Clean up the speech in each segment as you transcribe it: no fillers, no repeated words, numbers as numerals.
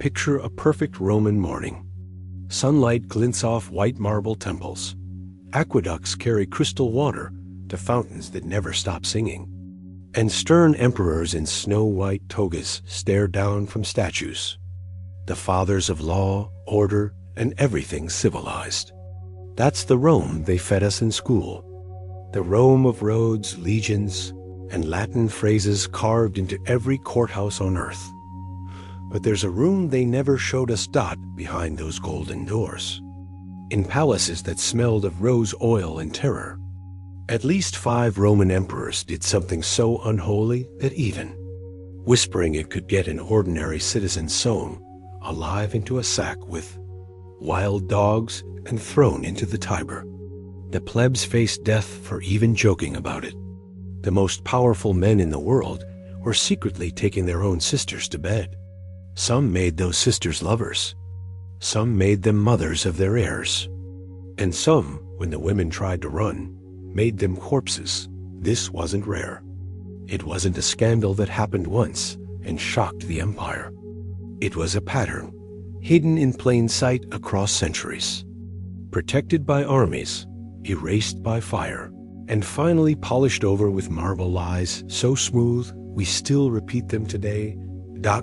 Picture a perfect Roman morning. Sunlight glints off white marble temples. Aqueducts carry crystal water to fountains that never stop singing. And stern emperors in snow-white togas stare down from statues. The fathers of law, order, and everything civilized. That's the Rome they fed us in school. The Rome of roads, legions, and Latin phrases carved into every courthouse on earth. But there's a room they never showed us behind those golden doors. In palaces that smelled of rose oil and terror. At least 5 Roman emperors did something so unholy that even whispering it could get an ordinary citizen sewn alive into a sack with wild dogs and thrown into the Tiber. The plebs faced death for even joking about it. The most powerful men in the world were secretly taking their own sisters to bed. Some made those sisters lovers. Some made them mothers of their heirs. And some, when the women tried to run, made them corpses. This wasn't rare. It wasn't a scandal that happened once and shocked the empire. It was a pattern, hidden in plain sight across centuries. Protected by armies, erased by fire, and finally polished over with marble lies so smooth we still repeat them today.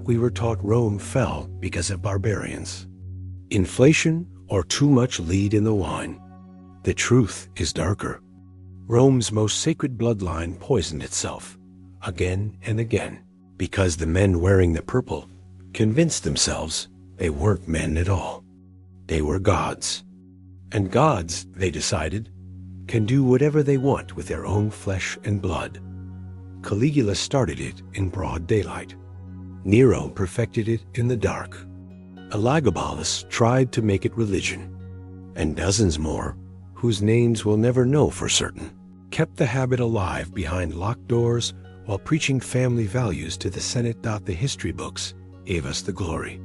We were taught Rome fell because of barbarians. Inflation or too much lead in the wine. The truth is darker. Rome's most sacred bloodline poisoned itself, again and again, because the men wearing the purple convinced themselves they weren't men at all. They were gods. And gods, they decided, can do whatever they want with their own flesh and blood. Caligula started it in broad daylight. Nero perfected it in the dark. Elagabalus tried to make it religion. And dozens more, whose names we'll never know for certain, kept the habit alive behind locked doors while preaching family values to the Senate. The history books gave us the glory.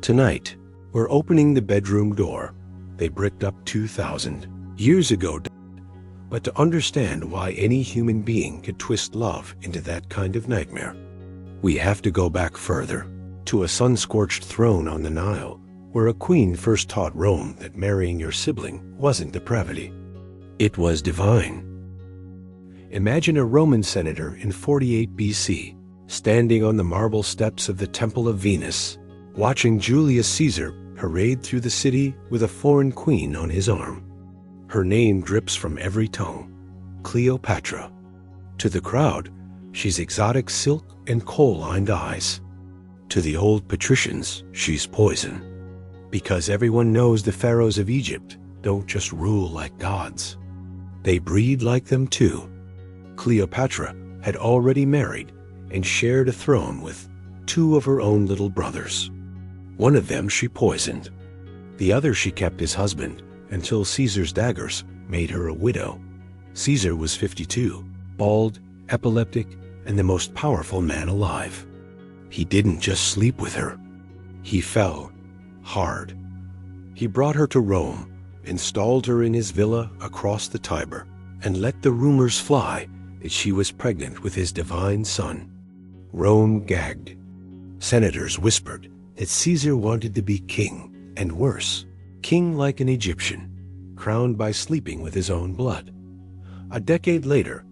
Tonight, we're opening the bedroom door they bricked up 2,000 years ago. But to understand why any human being could twist love into that kind of nightmare, we have to go back further, to a sun-scorched throne on the Nile, where a queen first taught Rome that marrying your sibling wasn't depravity. It was divine. Imagine a Roman senator in 48 BC, standing on the marble steps of the Temple of Venus, watching Julius Caesar parade through the city with a foreign queen on his arm. Her name drips from every tongue, Cleopatra. To the crowd, she's exotic silk and coal-lined eyes. To the old patricians, she's poison. Because everyone knows the pharaohs of Egypt don't just rule like gods. They breed like them too. Cleopatra had already married and shared a throne with 2 of her own little brothers. One of them she poisoned. The other she kept as husband until Caesar's daggers made her a widow. Caesar was 52, bald, epileptic, and the most powerful man alive. He didn't just sleep with her. He fell hard. He brought her to Rome, installed her in his villa across the Tiber, and let the rumors fly that she was pregnant with his divine son. Rome gagged. Senators whispered that Caesar wanted to be king, and worse, king like an Egyptian, crowned by sleeping with his own blood. A decade later,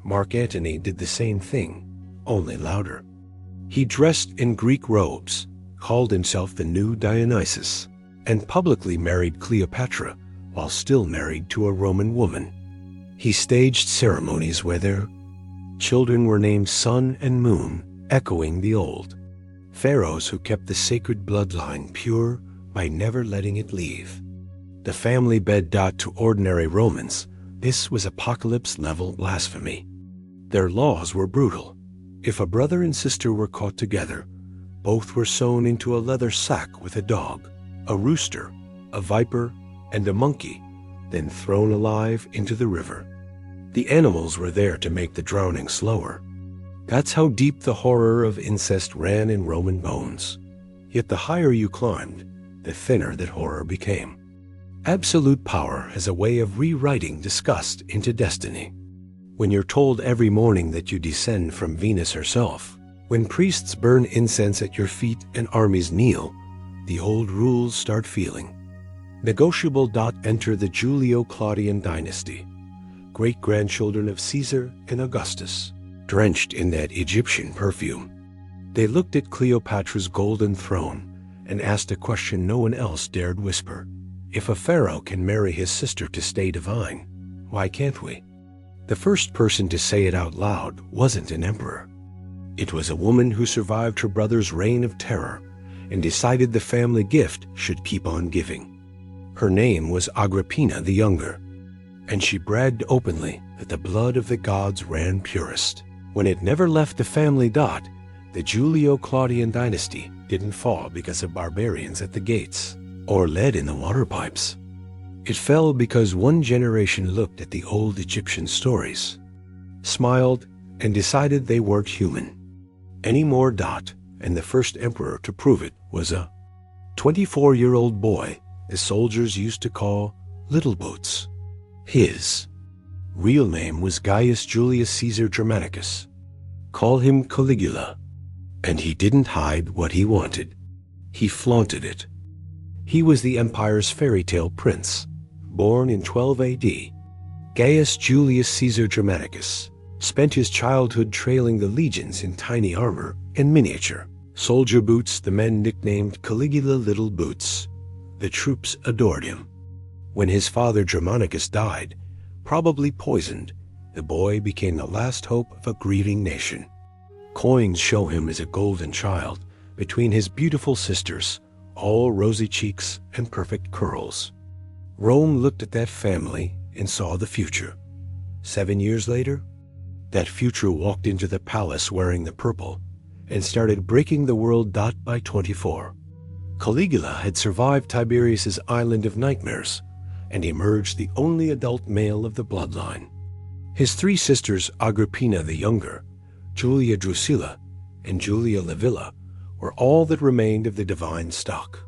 Mark Antony did the same thing, only louder. He dressed in Greek robes, called himself the new Dionysus, and publicly married Cleopatra while still married to a Roman woman. He staged ceremonies where their children were named Sun and Moon, echoing the old pharaohs who kept the sacred bloodline pure by never letting it leave. The family bed. To ordinary Romans, this was apocalypse-level blasphemy. Their laws were brutal. If a brother and sister were caught together, both were sewn into a leather sack with a dog, a rooster, a viper, and a monkey, then thrown alive into the river. The animals were there to make the drowning slower. That's how deep the horror of incest ran in Roman bones. Yet the higher you climbed, the thinner that horror became. Absolute power has a way of rewriting disgust into destiny. When you're told every morning that you descend from Venus herself, when priests burn incense at your feet and armies kneel, the old rules start feeling negotiable. Enter the Julio-Claudian dynasty, great-grandchildren of Caesar and Augustus, drenched in that Egyptian perfume. They looked at Cleopatra's golden throne and asked a question no one else dared whisper. If a pharaoh can marry his sister to stay divine, why can't we? The first person to say it out loud wasn't an emperor. It was a woman who survived her brother's reign of terror and decided the family gift should keep on giving. Her name was Agrippina the Younger, and she bragged openly that the blood of the gods ran purest. When it never left the family. The Julio-Claudian dynasty didn't fall because of barbarians at the gates or lead in the water pipes. It fell because one generation looked at the old Egyptian stories, smiled, and decided they weren't human anymore. And the first emperor to prove it was a 24-year-old boy the soldiers used to call Little Boots. His real name was Gaius Julius Caesar Germanicus. Call him Caligula. And he didn't hide what he wanted. He flaunted it. He was the empire's fairy tale prince, born in 12 AD. Gaius Julius Caesar Germanicus spent his childhood trailing the legions in tiny armor and miniature soldier boots. The men nicknamed Caligula Little Boots. The troops adored him. When his father Germanicus died, probably poisoned, the boy became the last hope of a grieving nation. Coins show him as a golden child between his beautiful sisters, all rosy cheeks and perfect curls. Rome looked at that family and saw the future. 7 years later, that future walked into the palace wearing the purple and started breaking the world. By 24, Caligula had survived Tiberius's island of nightmares and emerged the only adult male of the bloodline. His 3 sisters, Agrippina the Younger, Julia Drusilla, and Julia Livilla, were all that remained of the divine stock.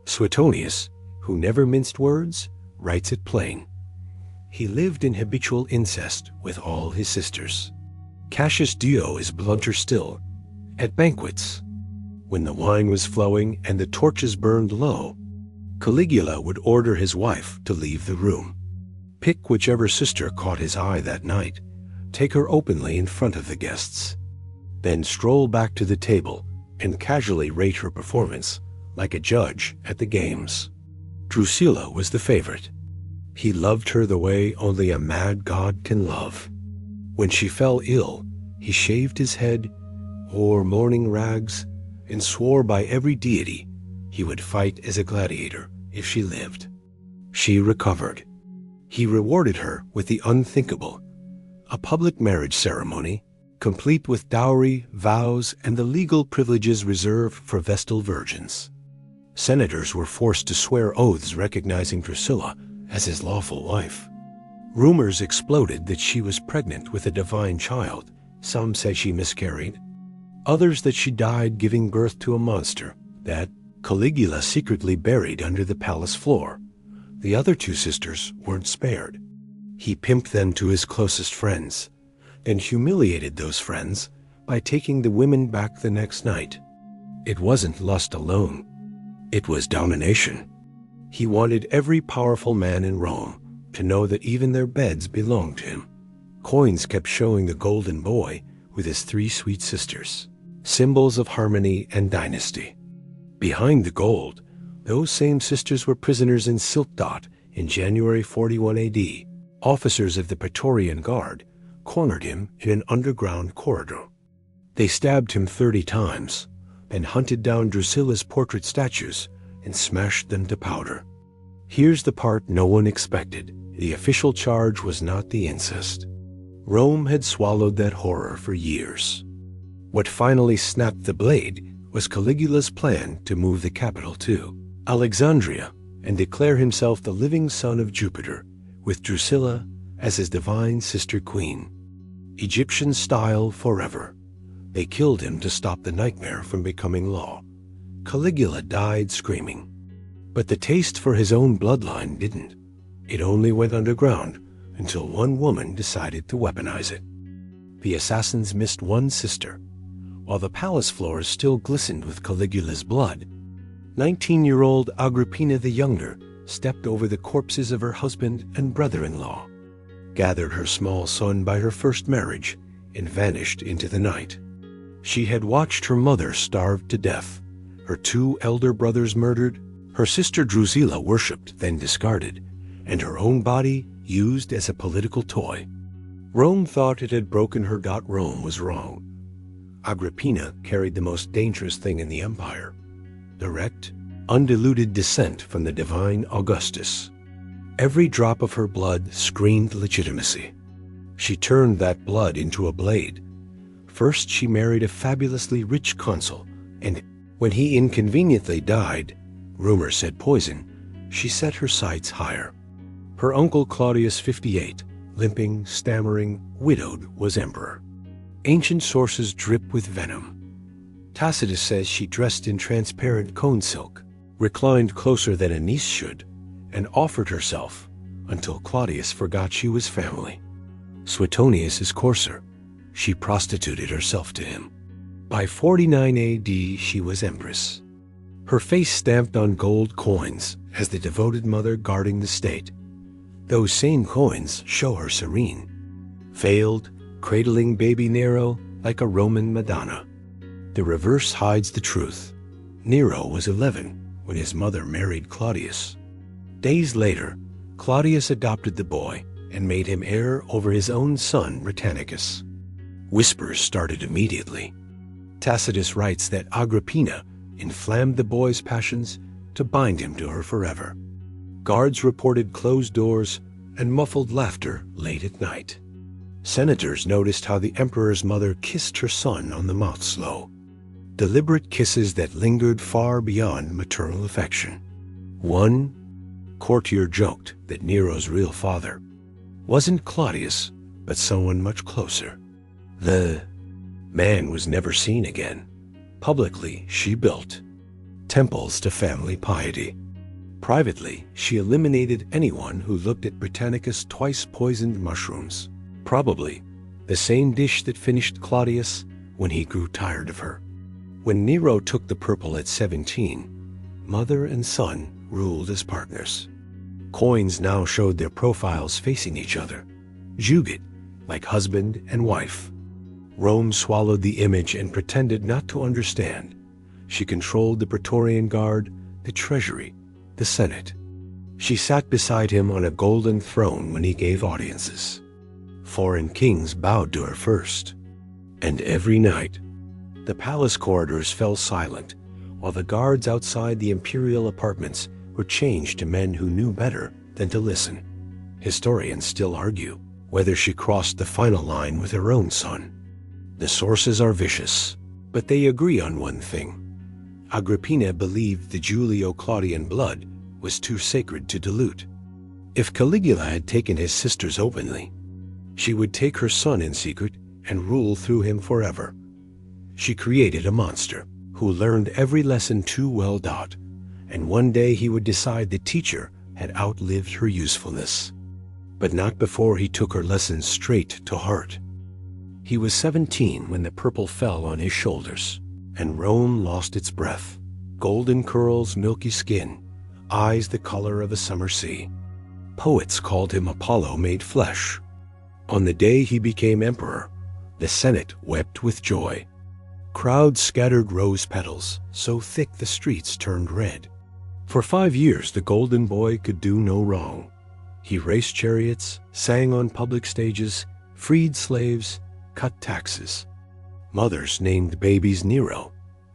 Suetonius, who never minced words, writes it plain. He lived in habitual incest with all his sisters. Cassius Dio is blunter still. At banquets, when the wine was flowing and the torches burned low, Caligula would order his wife to leave the room. Pick whichever sister caught his eye that night, take her openly in front of the guests, then stroll back to the table and casually rate her performance like a judge at the games. Drusilla was the favorite. He loved her the way only a mad god can love. When she fell ill, he shaved his head, wore mourning rags, and swore by every deity he would fight as a gladiator if she lived. She recovered. He rewarded her with the unthinkable, a public marriage ceremony, complete with dowry, vows, and the legal privileges reserved for Vestal virgins. Senators were forced to swear oaths recognizing Drusilla as his lawful wife. Rumors exploded that she was pregnant with a divine child. Some say she miscarried, others that she died giving birth to a monster that Caligula secretly buried under the palace floor. The other 2 sisters weren't spared. He pimped them to his closest friends, and humiliated those friends by taking the women back the next night. It wasn't lust alone. It was domination. He wanted every powerful man in Rome to know that even their beds belonged to him. Coins kept showing the golden boy with his 3 sweet sisters, symbols of harmony and dynasty. Behind the gold, those same sisters were prisoners in Silk. In January 41 AD, officers of the Praetorian Guard cornered him in an underground corridor. They stabbed him 30 times, then hunted down Drusilla's portrait statues and smashed them to powder. Here's the part no one expected. The official charge was not the incest. Rome had swallowed that horror for years. What finally snapped the blade was Caligula's plan to move the capital to Alexandria and declare himself the living son of Jupiter, with Drusilla as his divine sister queen. Egyptian style forever. They killed him to stop the nightmare from becoming law. Caligula died screaming. But the taste for his own bloodline didn't. It only went underground until one woman decided to weaponize it. The assassins missed one sister. While the palace floors still glistened with Caligula's blood, 19-year-old Agrippina the Younger stepped over the corpses of her husband and brother-in-law, gathered her small son by her first marriage, and vanished into the night. She had watched her mother starved to death, her 2 elder brothers murdered, her sister Drusilla worshipped then discarded, and her own body used as a political toy. Rome thought it had broken her. Rome was wrong. Agrippina carried the most dangerous thing in the empire: direct, undiluted descent from the divine Augustus. Every drop of her blood screamed legitimacy. She turned that blood into a blade. First she married a fabulously rich consul, and when he inconveniently died, rumor said poison, she set her sights higher. Her uncle Claudius 58, limping, stammering, widowed, was emperor. Ancient sources drip with venom. Tacitus says she dressed in transparent cone silk, reclined closer than a niece should, and offered herself until Claudius forgot she was family. Suetonius is coarser. She prostituted herself to him. By 49 AD, she was empress. Her face stamped on gold coins as the devoted mother guarding the state. Those same coins show her serene, veiled, cradling baby Nero like a Roman Madonna. The reverse hides the truth. Nero was 11 when his mother married Claudius. Days later, Claudius adopted the boy and made him heir over his own son Britannicus. Whispers started immediately. Tacitus writes that Agrippina inflamed the boy's passions to bind him to her forever. Guards reported closed doors and muffled laughter late at night. Senators noticed how the emperor's mother kissed her son on the mouth slow. Deliberate kisses that lingered far beyond maternal affection. One courtier joked that Nero's real father wasn't Claudius, but someone much closer. The man was never seen again. Publicly, she built temples to family piety. Privately, she eliminated anyone who looked at Britannicus' twice-poisoned mushrooms. Probably the same dish that finished Claudius when he grew tired of her. When Nero took the purple at 17, mother and son ruled as partners. Coins now showed their profiles facing each other, jugate, like husband and wife. Rome swallowed the image and pretended not to understand. She controlled the Praetorian Guard, the treasury, the Senate. She sat beside him on a golden throne when he gave audiences. Foreign kings bowed to her first. And every night, the palace corridors fell silent, while the guards outside the imperial apartments were changed to men who knew better than to listen. Historians still argue whether she crossed the final line with her own son. The sources are vicious, but they agree on one thing. Agrippina believed the Julio-Claudian blood was too sacred to dilute. If Caligula had taken his sisters openly, she would take her son in secret and rule through him forever. She created a monster who learned every lesson too well taught, and one day he would decide the teacher had outlived her usefulness. But not before he took her lessons straight to heart. He was 17 when the purple fell on his shoulders, and Rome lost its breath. Golden curls, milky skin, eyes the color of a summer sea. Poets called him Apollo made flesh. On the day he became emperor, the Senate wept with joy. Crowds scattered rose petals, so thick the streets turned red. For 5 years the golden boy could do no wrong. He raced chariots, sang on public stages, freed slaves, cut taxes. Mothers named babies Nero.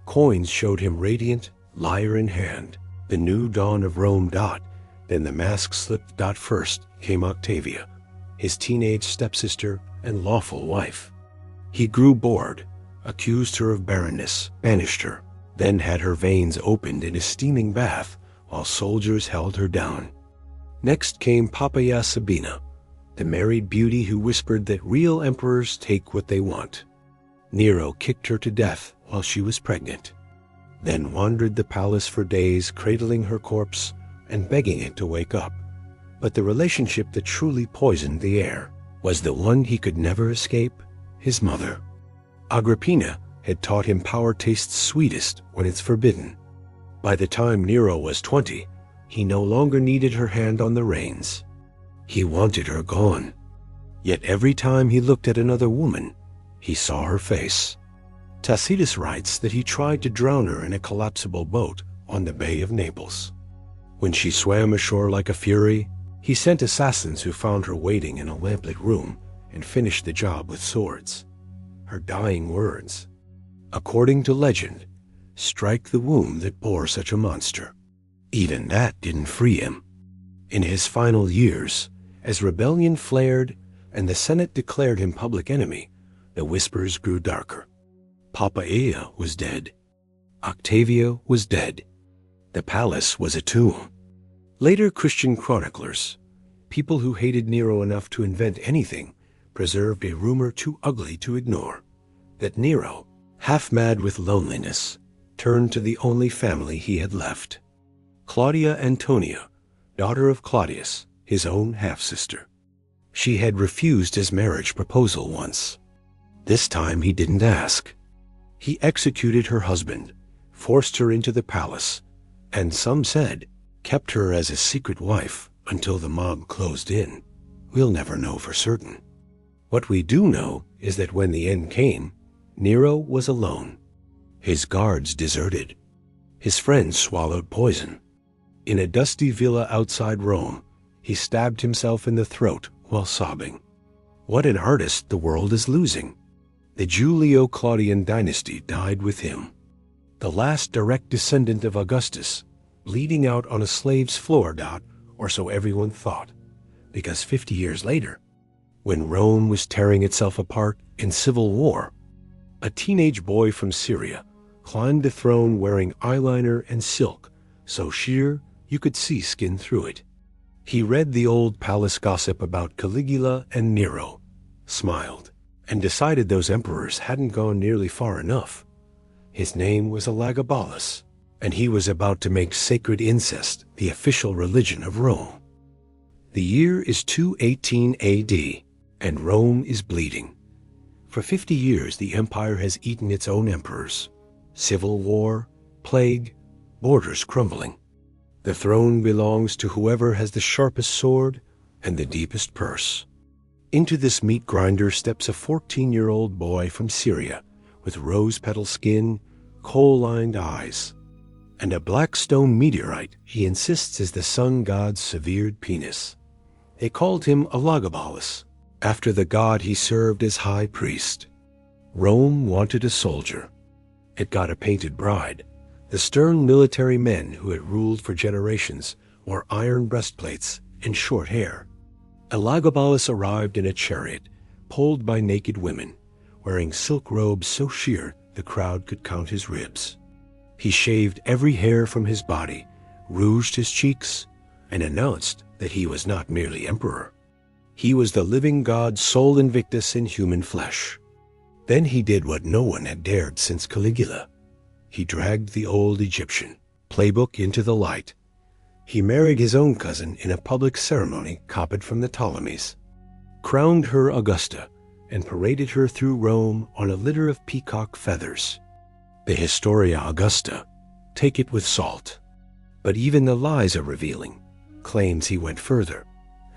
Coins showed him radiant, lyre in hand. The new dawn of Rome. Then the mask slipped. First came Octavia, his teenage stepsister and lawful wife. He grew bored, accused her of barrenness, banished her, then had her veins opened in a steaming bath while soldiers held her down. Next came Poppaea Sabina, the married beauty who whispered that real emperors take what they want. Nero kicked her to death while she was pregnant, then wandered the palace for days, cradling her corpse and begging it to wake up. But the relationship that truly poisoned the air was the one he could never escape, his mother. Agrippina had taught him power tastes sweetest when it's forbidden. By the time Nero was 20, he no longer needed her hand on the reins. He wanted her gone. Yet every time he looked at another woman, he saw her face. Tacitus writes that he tried to drown her in a collapsible boat on the Bay of Naples. When she swam ashore like a fury, he sent assassins who found her waiting in a lamplit room and finished the job with swords. Her dying words, according to legend, strike the womb that bore such a monster. Even that didn't free him. In his final years, as rebellion flared and the Senate declared him public enemy, the whispers grew darker. Poppaea was dead. Octavia was dead. The palace was a tomb. Later Christian chroniclers, people who hated Nero enough to invent anything, preserved a rumor too ugly to ignore, that Nero, half mad with loneliness, turned to the only family he had left. Claudia Antonia, daughter of Claudius, his own half-sister. She had refused his marriage proposal once. This time he didn't ask. He executed her husband, forced her into the palace, and some said, kept her as a secret wife until the mob closed in. We'll never know for certain. What we do know is that when the end came, Nero was alone. His guards deserted. His friends swallowed poison. In a dusty villa outside Rome, he stabbed himself in the throat while sobbing. What an artist the world is losing. The Julio-Claudian dynasty died with him. The last direct descendant of Augustus, bleeding out on a slave's floor, or so everyone thought, because 50 years later, when Rome was tearing itself apart in civil war, a teenage boy from Syria climbed the throne wearing eyeliner and silk so sheer you could see skin through it. He read the old palace gossip about Caligula and Nero, smiled, and decided those emperors hadn't gone nearly far enough. His name was Elagabalus, and he was about to make sacred incest the official religion of Rome. The year is 218 AD, and Rome is bleeding. For 50 years the empire has eaten its own emperors. Civil war, plague, borders crumbling. The throne belongs to whoever has the sharpest sword and the deepest purse. Into this meat grinder steps a 14-year-old boy from Syria with rose-petal skin, coal-lined eyes, and a black stone meteorite he insists is the sun god's severed penis. They called him Elagabalus, after the god he served as high priest. Rome wanted a soldier. It got a painted bride. The stern military men who had ruled for generations wore iron breastplates and short hair. Elagabalus arrived in a chariot, pulled by naked women, wearing silk robes so sheer the crowd could count his ribs. He shaved every hair from his body, rouged his cheeks, and announced that he was not merely emperor. He was the living god Sol Invictus in human flesh. Then he did what no one had dared since Caligula. He dragged the old Egyptian playbook into the light. He married his own cousin in a public ceremony copied from the Ptolemies, crowned her Augusta, and paraded her through Rome on a litter of peacock feathers. The Historia Augusta, take it with salt. But even the lies are revealing, claims he went further,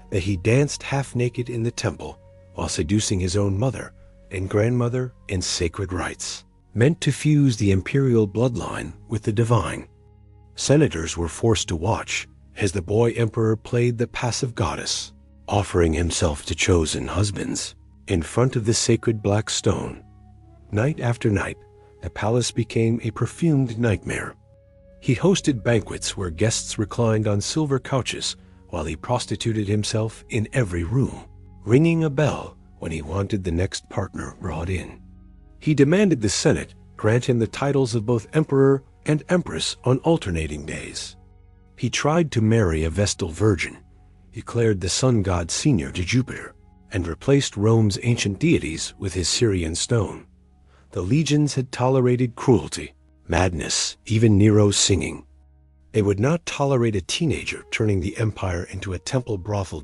that he danced half-naked in the temple while seducing his own mother and grandmother in sacred rites, meant to fuse the imperial bloodline with the divine. Senators were forced to watch as the boy emperor played the passive goddess, offering himself to chosen husbands in front of the sacred black stone. Night after night, the palace became a perfumed nightmare. He hosted banquets where guests reclined on silver couches while he prostituted himself in every room, ringing a bell when he wanted the next partner brought in. He demanded the Senate grant him the titles of both emperor and empress on alternating days. He tried to marry a Vestal virgin, declared the sun god senior to Jupiter, and replaced Rome's ancient deities with his Syrian stone. The legions had tolerated cruelty, madness, even Nero's singing. They would not tolerate a teenager turning the empire into a temple brothel.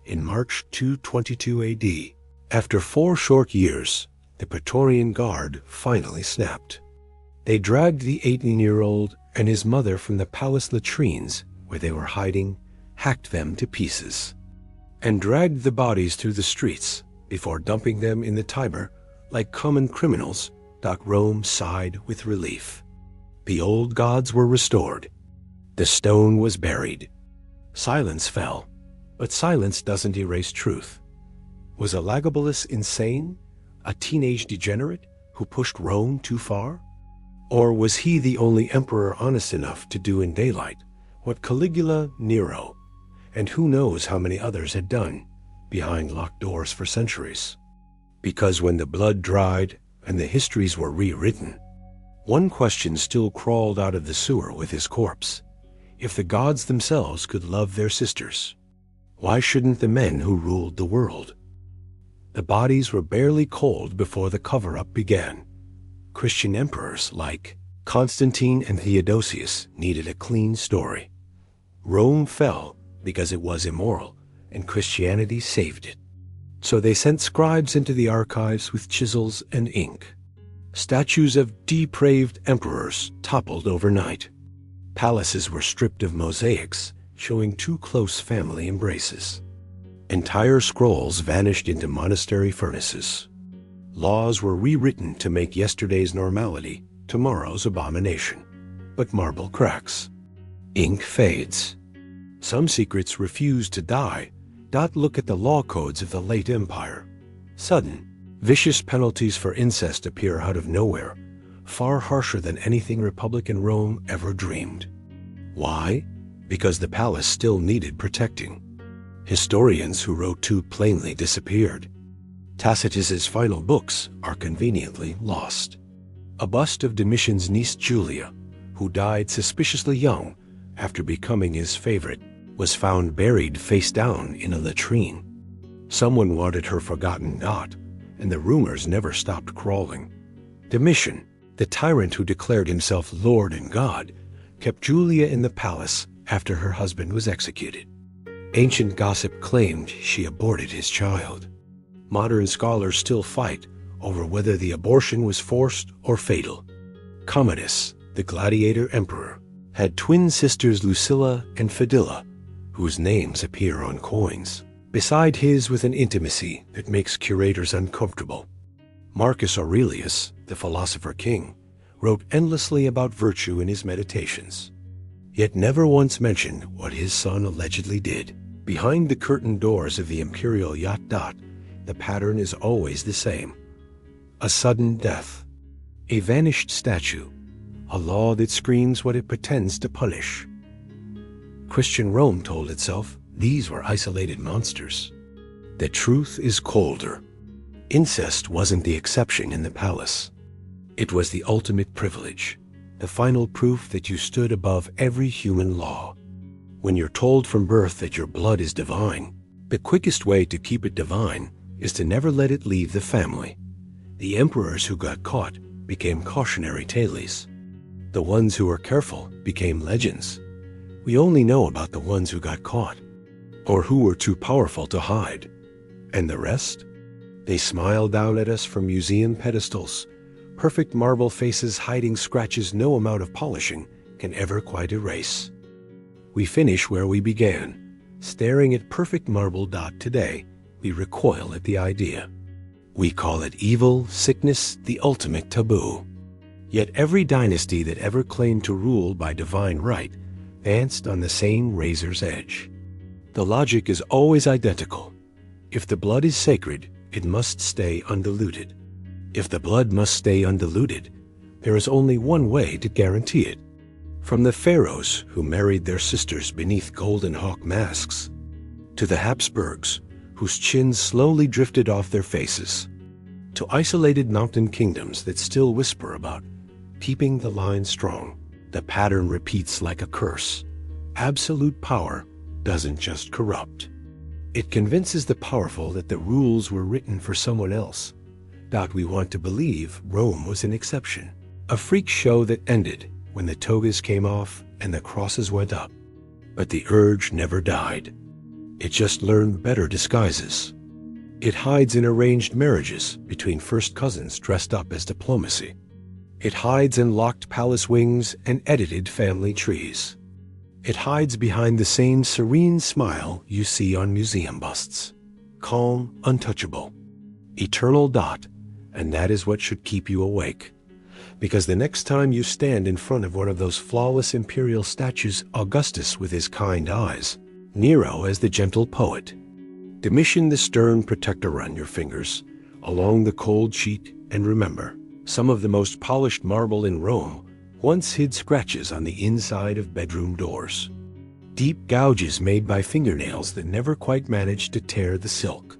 In March 222 AD, after 4 short years, the Praetorian Guard finally snapped. They dragged the 18-year-old and his mother from the palace latrines where they were hiding, hacked them to pieces, and dragged the bodies through the streets before dumping them in the Tiber like common criminals. Rome sighed with relief. The old gods were restored. The stone was buried. Silence fell, but silence doesn't erase truth. Was Elagabalus insane, a teenage degenerate who pushed Rome too far? Or was he the only emperor honest enough to do in daylight what Caligula, Nero, and who knows how many others had done behind locked doors for centuries? Because when the blood dried and the histories were rewritten, one question still crawled out of the sewer with his corpse. If the gods themselves could love their sisters, why shouldn't the men who ruled the world? The bodies were barely cold before the cover-up began. Christian emperors like Constantine and Theodosius needed a clean story. Rome fell because it was immoral, and Christianity saved it. So they sent scribes into the archives with chisels and ink. Statues of depraved emperors toppled overnight. Palaces were stripped of mosaics showing too close family embraces. Entire scrolls vanished into monastery furnaces. Laws were rewritten to make yesterday's normality tomorrow's abomination. But marble cracks. Ink fades. Some secrets refuse to die. Look at the law codes of the late empire. Sudden, vicious penalties for incest appear out of nowhere, far harsher than anything Republican Rome ever dreamed. Why? Because the palace still needed protecting. Historians who wrote too plainly disappeared. Tacitus's final books are conveniently lost. A bust of Domitian's niece Julia, who died suspiciously young after becoming his favorite, was found buried face down in a latrine. Someone wanted her forgotten not, and the rumors never stopped crawling. Domitian, the tyrant who declared himself Lord and God, kept Julia in the palace after her husband was executed. Ancient gossip claimed she aborted his child. Modern scholars still fight over whether the abortion was forced or fatal. Commodus, the gladiator emperor, had twin sisters Lucilla and Fadilla, whose names appear on coins, beside his with an intimacy that makes curators uncomfortable. Marcus Aurelius, the philosopher king, wrote endlessly about virtue in his meditations, yet never once mentioned what his son allegedly did. Behind the curtained doors of the imperial yacht, the pattern is always the same. A sudden death, a vanished statue, a law that screams what it pretends to punish. Christian Rome told itself these were isolated monsters. The truth is colder. Incest wasn't the exception in the palace. It was the ultimate privilege, the final proof that you stood above every human law. When you're told from birth that your blood is divine, the quickest way to keep it divine is to never let it leave the family. The emperors who got caught became cautionary tales. The ones who were careful became legends. We only know about the ones who got caught, or who were too powerful to hide. And the rest? They smile down at us from museum pedestals, perfect marble faces hiding scratches no amount of polishing can ever quite erase. We finish where we began. Staring at perfect marble. Today, we recoil at the idea. We call it evil, sickness, the ultimate taboo. Yet every dynasty that ever claimed to rule by divine right danced on the same razor's edge. The logic is always identical. If the blood is sacred, it must stay undiluted. If the blood must stay undiluted, there is only one way to guarantee it. From the pharaohs who married their sisters beneath golden hawk masks, to the Habsburgs whose chins slowly drifted off their faces, to isolated mountain kingdoms that still whisper about keeping the line strong, the pattern repeats like a curse. Absolute power doesn't just corrupt. It convinces the powerful that the rules were written for someone else. We want to believe Rome was an exception, a freak show that ended when the togas came off and the crosses went up. But the urge never died. It just learned better disguises. It hides in arranged marriages between first cousins dressed up as diplomacy. It hides in locked palace wings and edited family trees. It hides behind the same serene smile you see on museum busts. Calm, untouchable. Eternal dot, and that is what should keep you awake. Because the next time you stand in front of one of those flawless imperial statues, Augustus with his kind eyes, Nero as the gentle poet, Domitian the stern protector on your fingers, along the cold sheet, and remember, some of the most polished marble in Rome once hid scratches on the inside of bedroom doors. Deep gouges made by fingernails that never quite managed to tear the silk.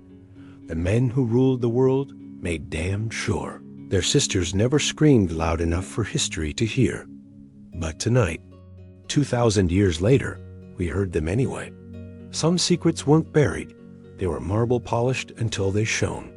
The men who ruled the world made damn sure their sisters never screamed loud enough for history to hear. But tonight, 2,000 years later, we heard them anyway. Some secrets weren't buried. They were marble polished until they shone.